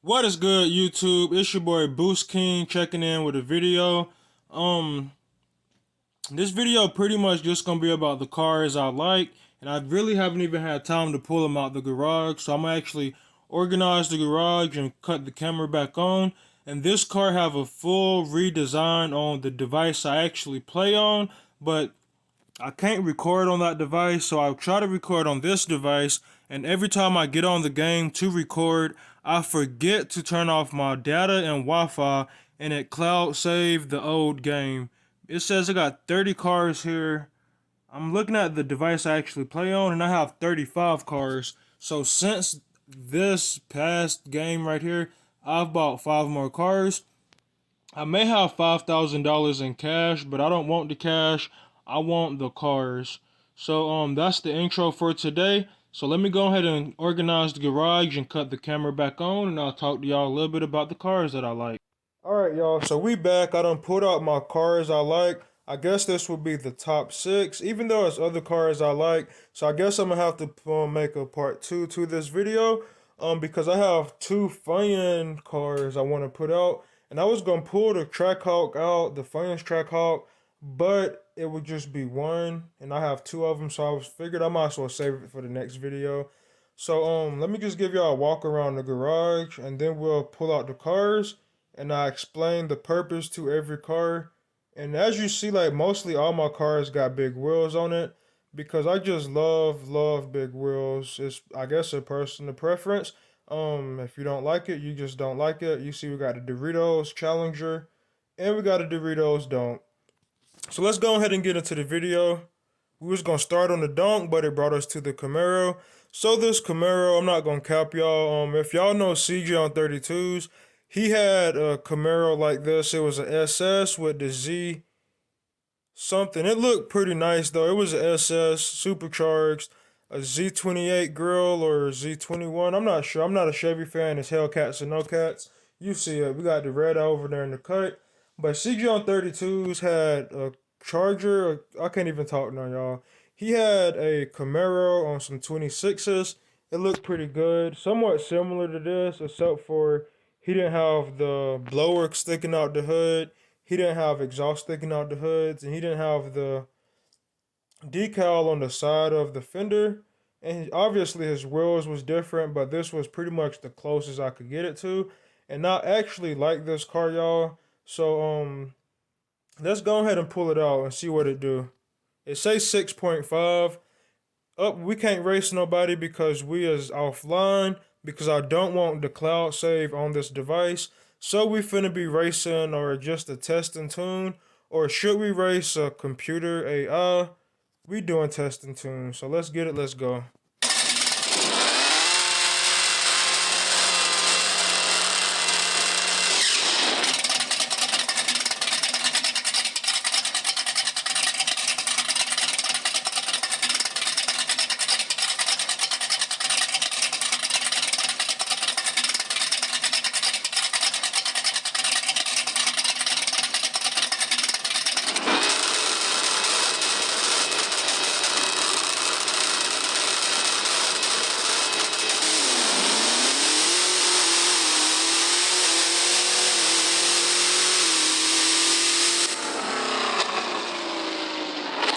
What is good, YouTube? It's your boy Boost King checking in with a video. This video pretty much just gonna be about the cars I like, and I really haven't even had time to pull them out the garage. So I'm gonna actually organize the garage and cut the camera back on. And this car have a full redesign on the device I actually play on, but I can't record on that device, so I'll try to record on this device. And every time I get on the game to record, I forget to turn off my data and Wi-Fi, and it cloud save the old game. It says I got 30 cars here. I'm looking at the device I actually play on, and I have 35 cars. So since this past game right here, I've bought 5 more cars. I may have $5,000 in cash, but I don't want the cash. I want the cars. So that's the intro for today. So let me go ahead and organize the garage and cut the camera back on, and I'll talk to y'all a little bit about the cars that I like. Alright, y'all, so we back. I done pulled out my cars I like. I guess this will be the top 6, even though it's other cars I like. So I guess I'm gonna have to make a part 2 to this video, because I have 2 fun cars I want to put out. And I was gonna pull the Trackhawk out, the Flames Trackhawk, but it would just be one, and I have 2 of them, so I was figured I might as well save it for the next video. So let me just give y'all a walk around the garage, and then we'll pull out the cars, and I explain the purpose to every car. And as you see, like mostly all my cars got big wheels on it, because I just love big wheels. It's, I guess, a personal preference. If you don't like it, you just don't like it. You see, we got a Doritos Challenger, and we got a Doritos Dunk. So let's go ahead and get into the video. We was gonna start on the Dunk, but it brought us to the Camaro. So this Camaro, I'm not gonna cap y'all. If y'all know CJ on 32s, he had a Camaro like this. It was an SS with the Z something. It looked pretty nice though. It was a SS supercharged, a Z28 grill or Z21. I'm not sure. I'm not a Chevy fan. It's Hellcats and No Cats. You see it. We got the red over there in the cut. But CG on 32s had a Charger. I can't even talk now, y'all. He had a Camaro on some 26s. It looked pretty good. Somewhat similar to this, except for he didn't have the blower sticking out the hood. He didn't have exhaust sticking out the hoods, and he didn't have the decal on the side of the fender. And obviously his wheels was different, but this was pretty much the closest I could get it to. And I actually like this car, y'all. So let's go ahead and pull it out and see what it do. It says 6.5. Up, we can't race nobody because we is offline, because I don't want the cloud save on this device. So we finna be racing or just a test and tune, or should we race a computer AI? We doing test and tune. So let's get it. Let's go.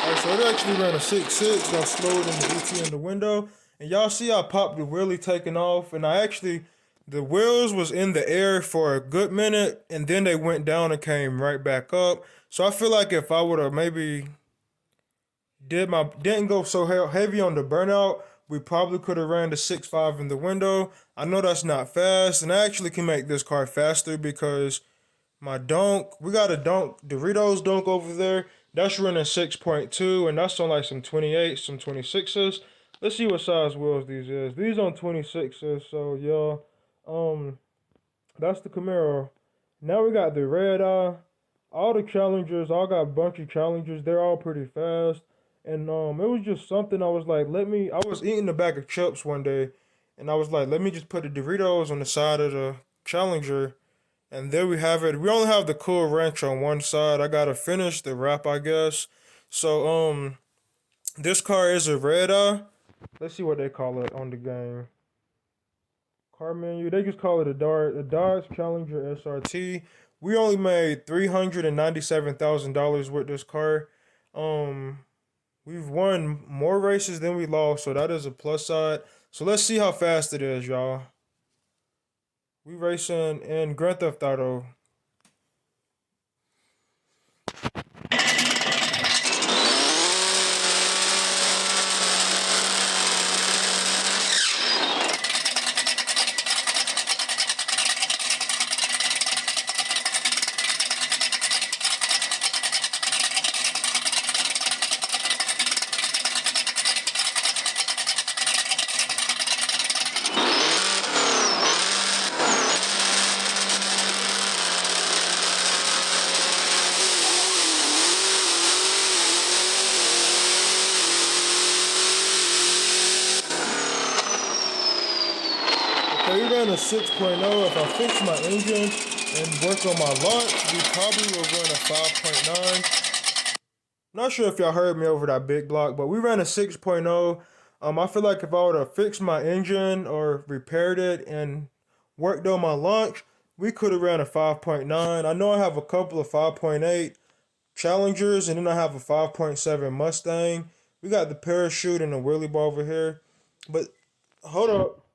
Alright, so it actually ran a 6.6. Got slowed in the ET in the window. And y'all see I popped the wheelie taking off. And I actually, the wheels was in the air for a good minute. And then they went down and came right back up. So I feel like if I would have maybe didn't go so heavy on the burnout, we probably could have ran the 6.5 in the window. I know that's not fast. And I actually can make this car faster because my Dunk, we got a Dunk, Doritos Dunk over there. That's running 6.2, and that's on like some 28s, some 26s. Let's see what size wheels these is. These on 26s, so yeah. That's the Camaro. Now we got the Red Eye. All the Challengers, all got a bunch of Challengers. They're all pretty fast. And it was just something I was like, I was eating a bag of chips one day, and I was like, let me just put the Doritos on the side of the Challenger, and there we have it. We only have the Cool Ranch on one side. I gotta finish the wrap, I guess. So this car is a red eye. Let's see what they call it on the game. car menu. They just call it a Dodge Challenger SRT. We only made $397,000 with this car. Um, we've won more races than we lost, so that is a plus side. So let's see how fast it is, y'all. We racing in Grand Theft Auto. Okay, we ran a 6.0. If I fix my engine and work on my launch, we probably will run a 5.9. Not sure if y'all heard me over that big block, but we ran a 6.0. I feel like if I would have fixed my engine or repaired it and worked on my launch, we could have ran a 5.9. I know I have a couple of 5.8 Challengers, and then I have a 5.7 Mustang. We got the parachute and the wheelie bar over here. But hold up.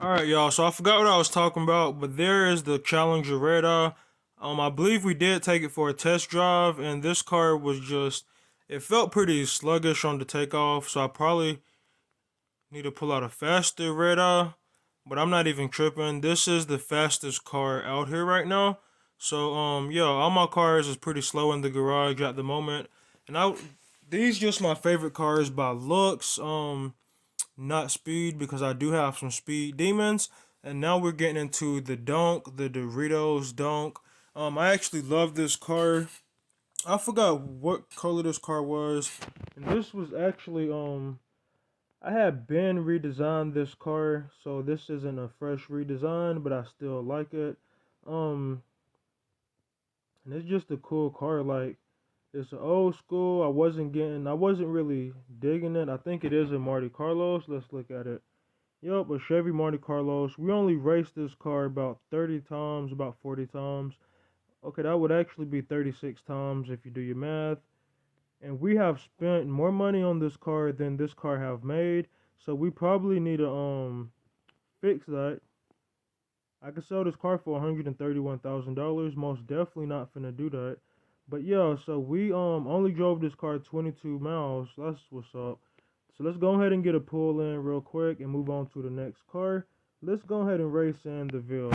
All right, y'all. So I forgot what I was talking about, but there is the Challenger radar. I believe we did take it for a test drive, and this car was just, it felt pretty sluggish on the takeoff. So I probably need to pull out a faster radar, but I'm not even tripping. This is the fastest car out here right now. So yeah, all my cars is pretty slow in the garage at the moment, and these just my favorite cars by looks. Not speed because I do have some speed demons. And now we're getting into the donk, the Doritos donk. I actually love this car. I forgot what color this car was, and this was actually I had Ben redesigned this car, so this isn't a fresh redesign, but I still like it. Um, and it's just a cool car. Like, it's an old school. I wasn't really digging it. I think it is a Monte Carlos. Let's look at it. Yup, a Chevy Monte Carlos. We only raced this car about 30 times, about 40 times. Okay, that would actually be 36 times if you do your math. And we have spent more money on this car than this car have made. So we probably need to fix that. I could sell this car for $131,000. Most definitely not finna do that. But yeah, so we only drove this car 22 miles. That's what's up. So let's go ahead and get a pull in real quick and move on to the next car. Let's go ahead and race in the Ville.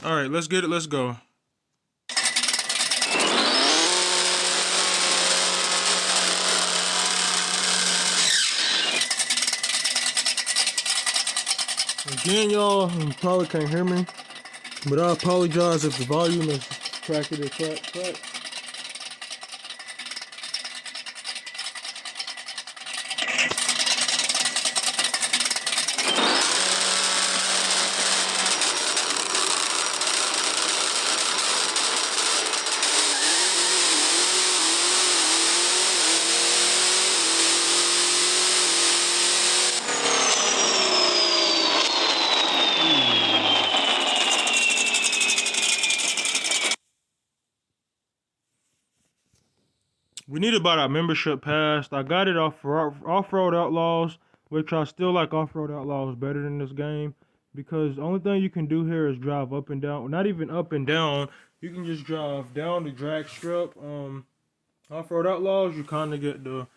All right, let's get it. Let's go. Again, y'all, you probably can't hear me, but I apologize if the volume is crackety crack. We need to buy that membership pass. I got it off for Off-Road Outlaws, which I still like Off-Road Outlaws better than this game, because the only thing you can do here is drive up and down. Well, not even up and down. You can just drive down the drag strip. Off-Road Outlaws, you kind of get the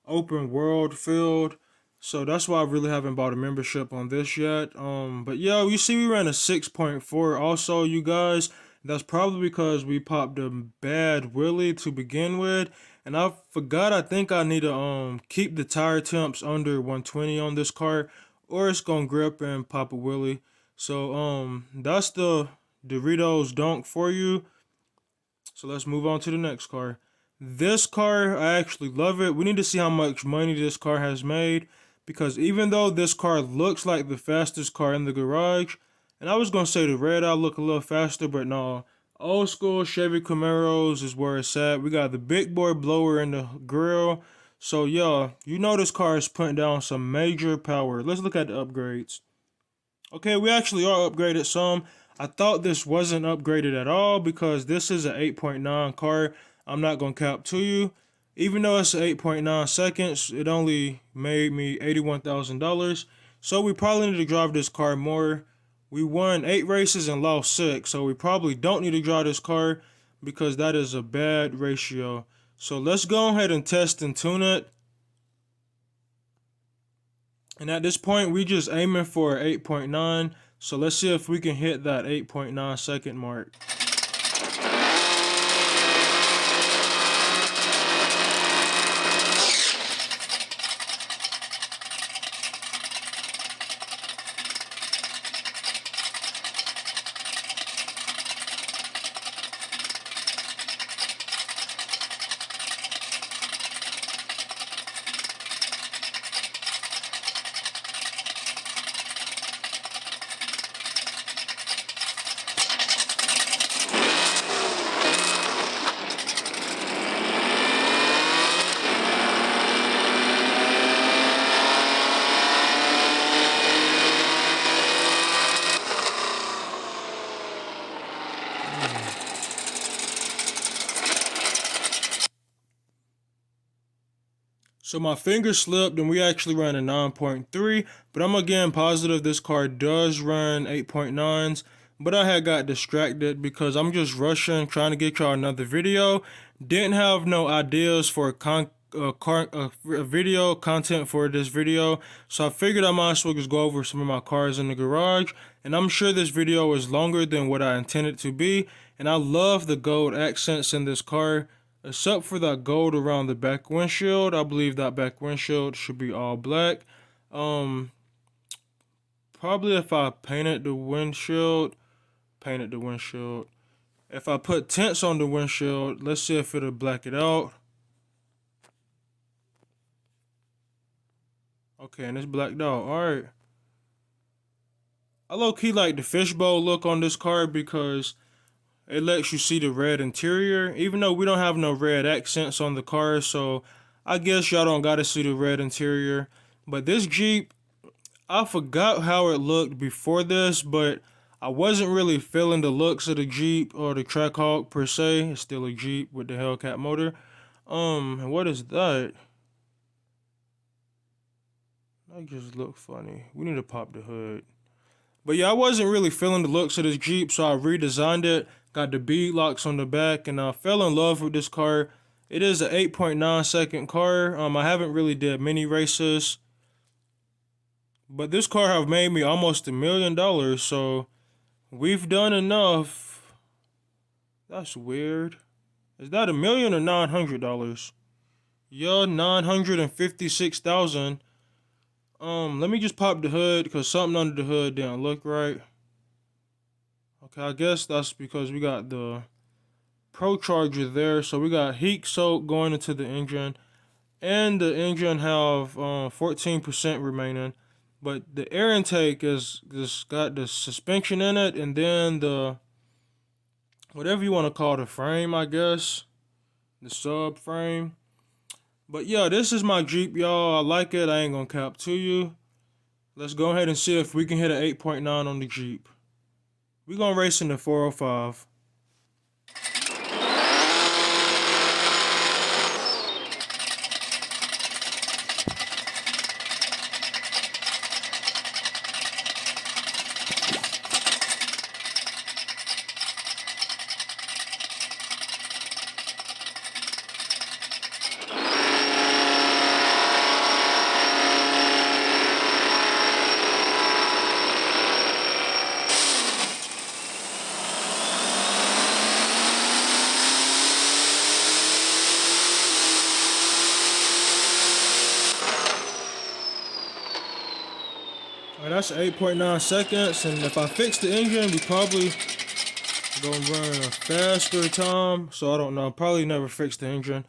open world field. So that's why I really haven't bought a membership on this yet. But yeah, you see we ran a 6.4. Also, you guys, that's probably because we popped a bad wheelie to begin with. And I forgot, I think I need to keep the tire temps under 120 on this car, or it's gonna grip and pop a wheelie. So that's the Doritos donk for you. So let's move on to the next car. This car, I actually love it. We need to see how much money this car has made. because even though this car looks like the fastest car in the garage, and I was gonna say the red eye look a little faster, but no. Old school Chevy Camaros is where it's at. We got the big boy blower in the grill. So yeah, you know this car is putting down some major power. Let's look at the upgrades. Okay, we actually are upgraded some. I thought this wasn't upgraded at all because this is an 8.9 car. I'm not going to cap to you. Even though it's 8.9 seconds, it only made me $81,000. So we probably need to drive this car more. We won 8 races and lost 6. So we probably don't need to drive this car because that is a bad ratio. So let's go ahead and test and tune it. And at this point, we just aiming for 8.9. So let's see if we can hit that 8.9 second mark. So my finger slipped and we actually ran a 9.3, but I'm again positive this car does run 8.9s, but I had got distracted because I'm just rushing trying to get y'all another video. Didn't have no ideas for video content for this video, so I figured I might as well just go over some of my cars in the garage, and I'm sure this video is longer than what I intended to be, and I love the gold accents in this car. Except for that gold around the back windshield. I believe that back windshield should be all black. Um, Probably if I painted the windshield. If I put tints on the windshield, let's see if it'll black it out. Okay, and it's blacked out. Alright. I low-key like the fishbowl look on this car because it lets you see the red interior, even though we don't have no red accents on the car, so I guess y'all don't gotta see the red interior. But this Jeep, I forgot how it looked before this, but I wasn't really feeling the looks of the Jeep or the Trackhawk per se. It's still a Jeep with the Hellcat motor. And what is that? That just looked funny. We need to pop the hood. But yeah, I wasn't really feeling the looks of this Jeep, so I redesigned it. Got the bead locks on the back, and I fell in love with this car. It is an 8.9 second car. I haven't really did many races, but this car have made me almost $1 million, so we've done enough. That's weird. Is that $1 million or $900? Yeah, 956,000. Let me just pop the hood because something under the hood didn't look right. Okay, I guess that's because we got the Pro Charger there, so we got heat soak going into the engine, and the engine have 14% remaining, but the air intake is just got the suspension in it, and then the whatever you want to call the frame, I guess, the sub frame. But yeah, this is my Jeep, y'all. I like it. I ain't gonna cap to you. Let's go ahead and see if we can hit an 8.9 on the Jeep. We're gonna race in the 405. Alright, that's 8.9 seconds, and if I fix the engine, we probably gonna run a faster time. So I don't know, probably never fix the engine.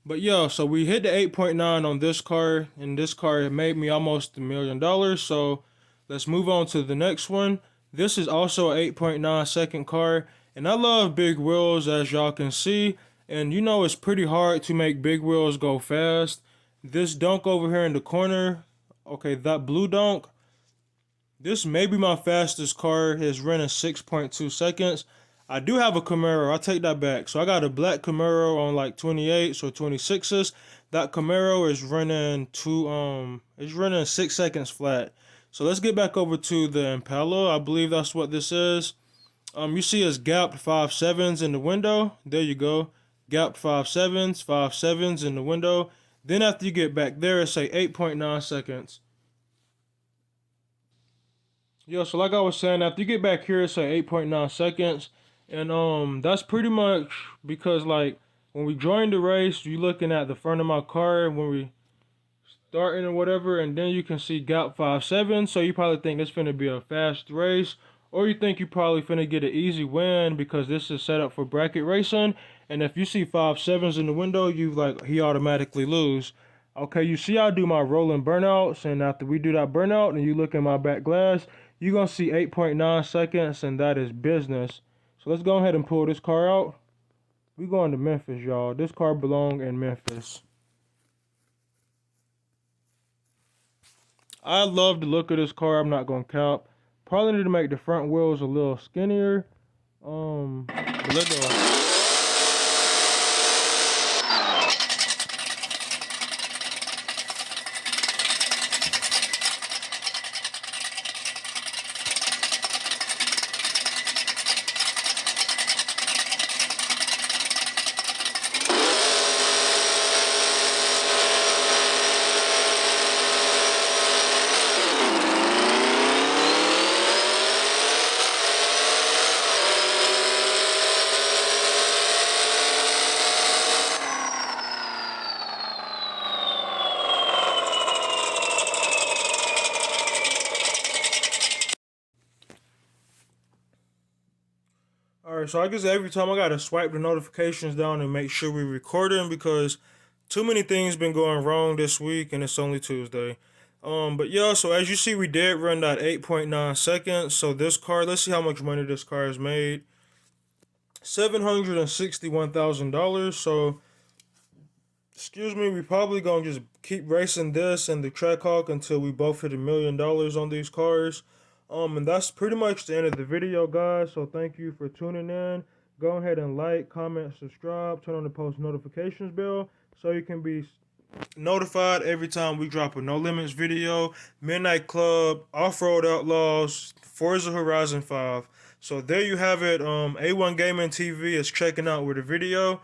But yeah, so we hit the 8.9 on this car, and this car made me almost $1 million. So let's move on to the next one. This is also an 8.9 second car, and I love big wheels, as y'all can see. And you know it's pretty hard to make big wheels go fast. This dunk over here in the corner, okay, that blue dunk, this may be my fastest car. It's running 6.2 seconds. I do have a Camaro. I'll take that back. So I got a black Camaro on like 28s or 26s. That Camaro is running it's running 6 seconds flat. So let's get back over to the Impala. I believe that's what this is. You see it's gapped 5.7s in the window. There you go. Gapped 5.7s, 5.7s in the window. Then after you get back there, it's say 8.9 seconds. Yeah, so like I was saying, after you get back here, it's at 8.9 seconds. And that's pretty much because like when we joined the race, you looking at the front of my car when we starting or whatever, and then you can see gap 5.7. So you probably think it's finna be a fast race, or you think you probably finna get an easy win because this is set up for bracket racing. And if you see 5.7s in the window, you like he automatically lose. Okay, you see I do my rolling burnouts, and after we do that burnout and you look in my back glass, you're gonna see 8.9 seconds, and that is business. So let's go ahead and pull this car out. We going to Memphis, y'all. This car belong in Memphis. I love the look of this car. I'm not gonna cap. Probably need to make the front wheels a little skinnier. But let's go. Alright, so I guess every time I gotta swipe the notifications down and make sure we're recording because too many things been going wrong this week and it's only Tuesday. But yeah, so as you see, we did run that 8.9 seconds. So this car, let's see how much money this car has made. $761,000. So excuse me, we probably gonna just keep racing this and the Trackhawk until we both hit $1 million on these cars. And that's pretty much the end of the video, guys. So thank you for tuning in. Go ahead and like, comment, subscribe, turn on the post notifications bell so you can be notified every time we drop a No Limits video, Midnight Club, Off-Road Outlaws, Forza Horizon 5. So there you have it. A1 Gaming TV is checking out with a video.